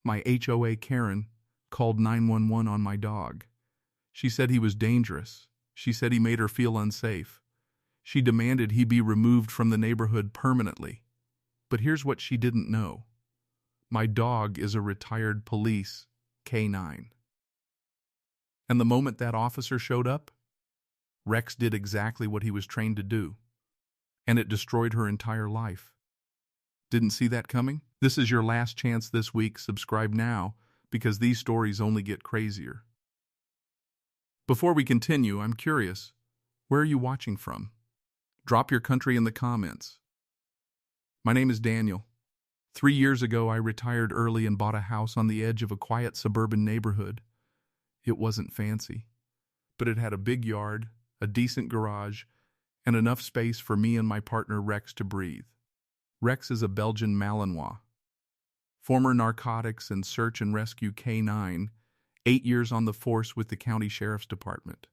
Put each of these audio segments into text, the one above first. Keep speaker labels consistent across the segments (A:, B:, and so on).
A: My H.O.A Karen called 911 on my dog. She said he was dangerous. She said he made her feel unsafe. She demanded he be removed from the neighborhood permanently. But here's what she didn't know. My dog is a retired police K9. And the moment that officer showed up, Rex did exactly what he was trained to do. And it destroyed her entire life. Didn't see that coming? This is your last chance this week. Subscribe now, because these stories only get crazier. Before we continue, I'm curious, where are you watching from? Drop your country in the comments. My name is Daniel. 3 years ago, I retired early and bought a house on the edge of a quiet suburban neighborhood. It wasn't fancy, but it had a big yard, a decent garage, and enough space for me and my partner Rex to breathe. Rex is a Belgian Malinois, former narcotics and search and rescue K9, 8 years on the force with the county sheriff's department.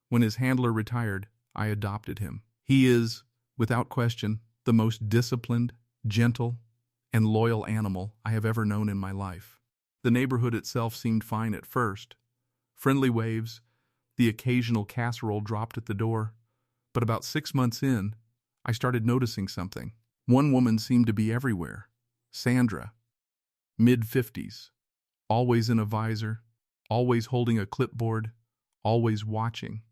A: When his handler retired, I adopted him. He is, without question, the most disciplined, gentle, and loyal animal I have ever known in my life. The neighborhood itself seemed fine at first. Friendly waves, the occasional casserole dropped at the door. But about 6 months in, I started noticing something. One woman seemed to be everywhere. Sandra, mid-50s, always in a visor, always holding a clipboard, always watching.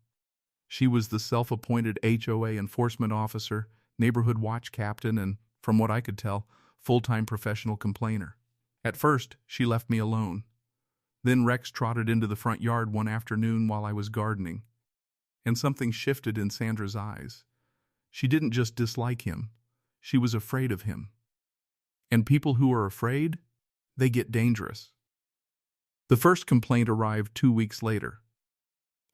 A: She was the self-appointed HOA enforcement officer, neighborhood watch captain, and, from what I could tell, full-time professional complainer. At first, she left me alone. Then Rex trotted into the front yard one afternoon while I was gardening. And something shifted in Sandra's eyes. She didn't just dislike him. She was afraid of him. And people who are afraid, they get dangerous. The first complaint arrived 2 weeks later.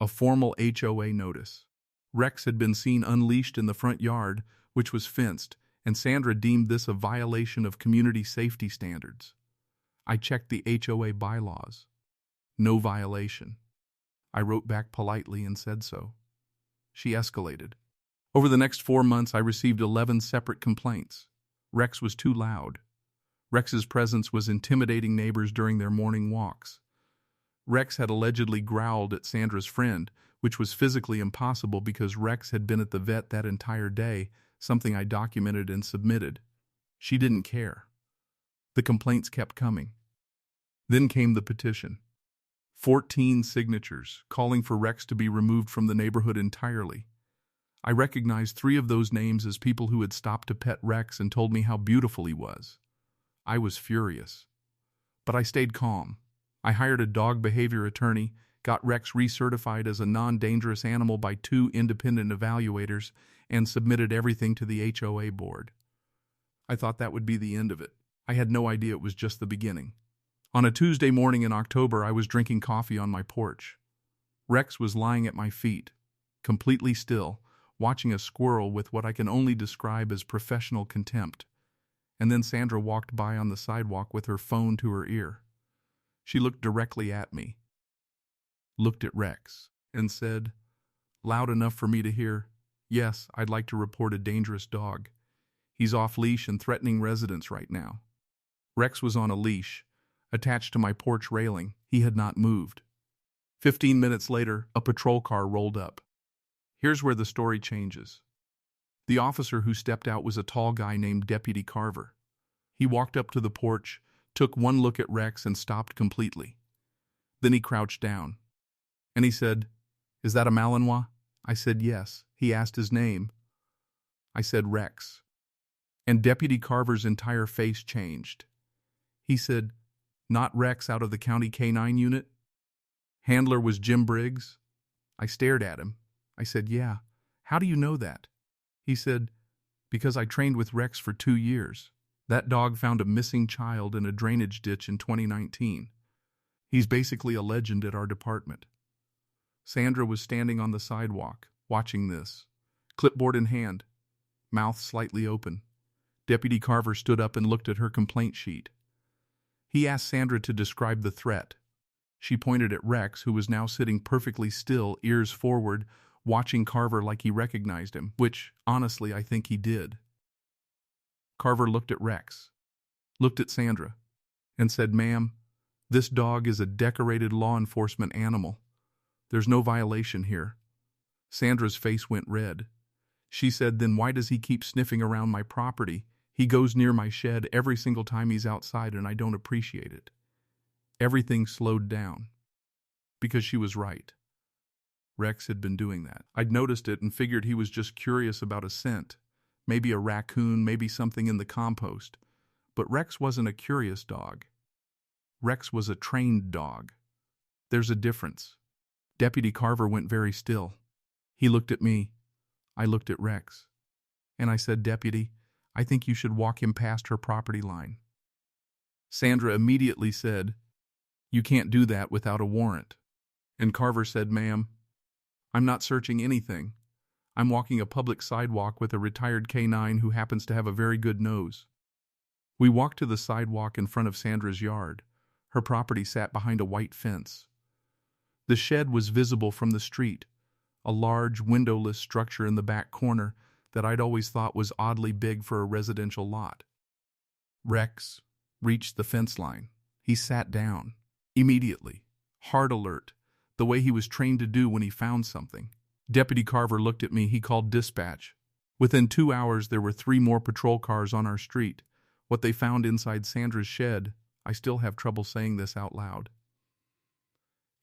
A: A formal HOA notice. Rex had been seen unleashed in the front yard, which was fenced, and Sandra deemed this a violation of community safety standards. I checked the HOA bylaws. No violation. I wrote back politely and said so. She escalated. Over the next 4 months, I received 11 separate complaints. Rex was too loud. Rex's presence was intimidating neighbors during their morning walks. Rex had allegedly growled at Sandra's friend, which was physically impossible because Rex had been at the vet that entire day, something I documented and submitted. She didn't care. The complaints kept coming. Then came the petition. 14 signatures, calling for Rex to be removed from the neighborhood entirely. I recognized 3 of those names as people who had stopped to pet Rex and told me how beautiful he was. I was furious. But I stayed calm. I hired a dog behavior attorney, got Rex recertified as a non-dangerous animal by 2 independent evaluators, and submitted everything to the HOA board. I thought that would be the end of it. I had no idea it was just the beginning. On a Tuesday morning in October, I was drinking coffee on my porch. Rex was lying at my feet, completely still, watching a squirrel with what I can only describe as professional contempt. And then Sandra walked by on the sidewalk with her phone to her ear. She looked directly at me, looked at Rex, and said, loud enough for me to hear, "Yes, I'd like to report a dangerous dog. He's off leash and threatening residents right now." Rex was on a leash, attached to my porch railing. He had not moved. 15 minutes later, a patrol car rolled up. Here's where the story changes. The officer who stepped out was a tall guy named Deputy Carver. He walked up to the porch, took one look at Rex, and stopped completely. Then he crouched down. And he said, "Is that a Malinois?" I said yes. He asked his name. I said Rex. And Deputy Carver's entire face changed. He said, "Not Rex out of the county K9 unit?" Handler was Jim Briggs. I stared at him. I said, "Yeah. How do you know that?" He said, "Because I trained with Rex for 2 years. That dog found a missing child in a drainage ditch in 2019. He's basically a legend at our department." Sandra was standing on the sidewalk, watching this, clipboard in hand, mouth slightly open. Deputy Carver stood up and looked at her complaint sheet. He asked Sandra to describe the threat. She pointed at Rex, who was now sitting perfectly still, ears forward, watching Carver like he recognized him, which, honestly, I think he did. Carver looked at Rex, looked at Sandra, and said, "Ma'am, this dog is a decorated law enforcement animal. There's no violation here." Sandra's face went red. She said, "Then why does he keep sniffing around my property? He goes near my shed every single time he's outside and I don't appreciate it." Everything slowed down. Because she was right. Rex had been doing that. I'd noticed it and figured he was just curious about a scent. Maybe a raccoon, maybe something in the compost. But Rex wasn't a curious dog. Rex was a trained dog. There's a difference. Deputy Carver went very still. He looked at me. I looked at Rex. And I said, "Deputy, I think you should walk him past her property line." Sandra immediately said, "You can't do that without a warrant." And Carver said, "Ma'am, I'm not searching anything. I'm walking a public sidewalk with a retired K9 who happens to have a very good nose." We walked to the sidewalk in front of Sandra's yard. Her property sat behind a white fence. The shed was visible from the street, a large windowless structure in the back corner that I'd always thought was oddly big for a residential lot. Rex reached the fence line. He sat down. Immediately. Hard alert. The way he was trained to do when he found something. Deputy Carver looked at me. He called dispatch. Within 2 hours, there were 3 more patrol cars on our street. What they found inside Sandra's shed, I still have trouble saying this out loud.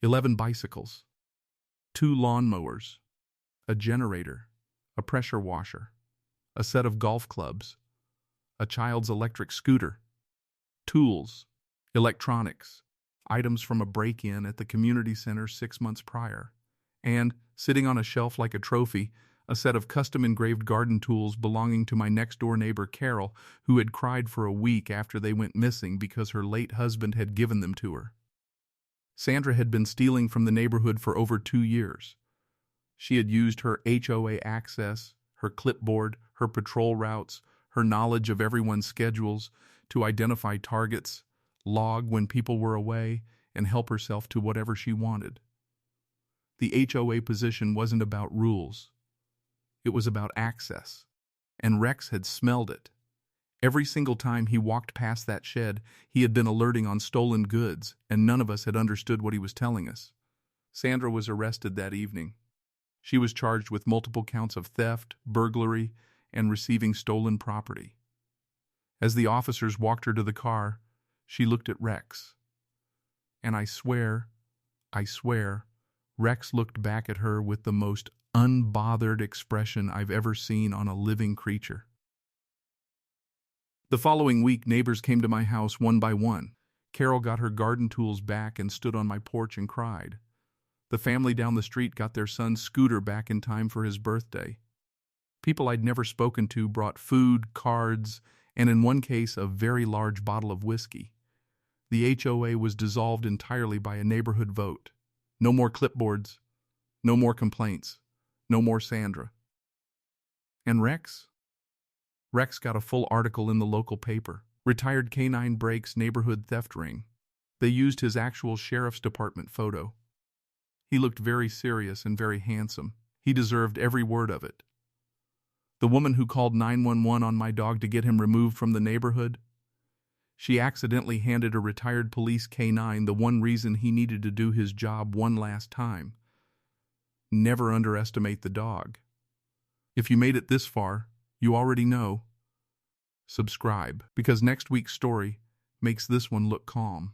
A: 11 bicycles. 2 lawnmowers. A generator. A pressure washer. A set of golf clubs. A child's electric scooter. Tools. Electronics. Items from a break-in at the community center 6 months prior. And, sitting on a shelf like a trophy, a set of custom-engraved garden tools belonging to my next-door neighbor Carol, who had cried for a week after they went missing because her late husband had given them to her. Sandra had been stealing from the neighborhood for over 2 years. She had used her HOA access, her clipboard, her patrol routes, her knowledge of everyone's schedules to identify targets, log when people were away, and help herself to whatever she wanted. The HOA position wasn't about rules. It was about access. And Rex had smelled it. Every single time he walked past that shed, he had been alerting on stolen goods, and none of us had understood what he was telling us. Sandra was arrested that evening. She was charged with multiple counts of theft, burglary, and receiving stolen property. As the officers walked her to the car, she looked at Rex. And I swear, Rex looked back at her with the most unbothered expression I've ever seen on a living creature. The following week, neighbors came to my house one by one. Carol got her garden tools back and stood on my porch and cried. The family down the street got their son's scooter back in time for his birthday. People I'd never spoken to brought food, cards, and in one case, a very large bottle of whiskey. The HOA was dissolved entirely by a neighborhood vote. No more clipboards. No more complaints. No more Sandra. And Rex? Rex got a full article in the local paper. Retired K9 breaks neighborhood theft ring. They used his actual sheriff's department photo. He looked very serious and very handsome. He deserved every word of it. The woman who called 911 on my dog to get him removed from the neighborhood, she accidentally handed a retired police K9 the one reason he needed to do his job one last time. Never underestimate the dog. If you made it this far, you already know. Subscribe, because next week's story makes this one look calm.